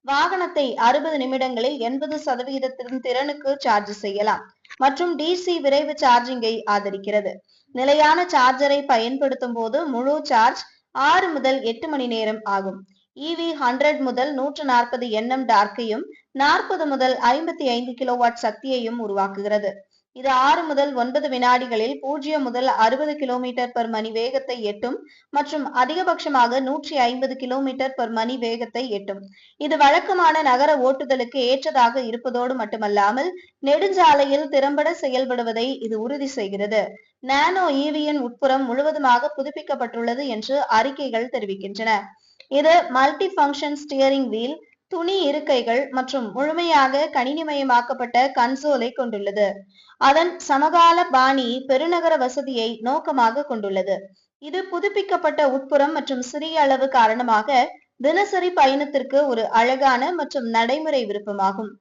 வாகனத்தை 60 நிமிடங்களில் 80% திறனுக்கு சார்ஜ் செய்யலாம் மற்றும் டிசி விரைவு சார்ஜிங்கை ஆதரிக்கிறது. நிலையான சார்ஜரை பயன்படுத்தும் போது முழு சார்ஜ் 6 முதல் 8 மணி நேரம் ஆகும். EV 100 முதல் 140 nm டார்க்கையும் 40 முதல் 55 கிலோவாட் சக்தியையும் உருவாக்குகிறது. இது 6 முதல் 9 வினாடிகளில் 0 முதல் 60 km/மணி வேகத்தை எட்டும் மற்றும் அதிகபட்சமாக 150 km/மணி வேகத்தை எட்டும். இது வழக்கமான நகர ஓட்டுதலுக்கு ஏற்றதாக இருப்பதோடு மட்டுமல்லாமல் நெடுஞ்சாலையில் திறம்பட செயல்படுவதை இது உறுதி செய்கிறது. நானோ EVயின் உட்புறம் முழுவதுமாக புதுப்பிக்கப்பட்டுள்ளது என்று அறிக்கைகள் தெரிவிக்கின்றன. இது மல்டி ஃபங்க்ஷன் ஸ்டியரிங் வீல், துணி இருக்கைகள் மற்றும் முழுமையாக கணினிமயமாக்கப்பட்ட கன்சோலை கொண்டுள்ளது. அதன் சமகால பாணி பெருநகர வசதியை நோக்கமாக கொண்டுள்ளது. இது புதுப்பிக்கப்பட்ட உட்புறம் மற்றும் சிறிய அளவு காரணமாக தினசரி பயணத்திற்கு ஒரு அழகான மற்றும் நடைமுறை விருப்பமாகும்.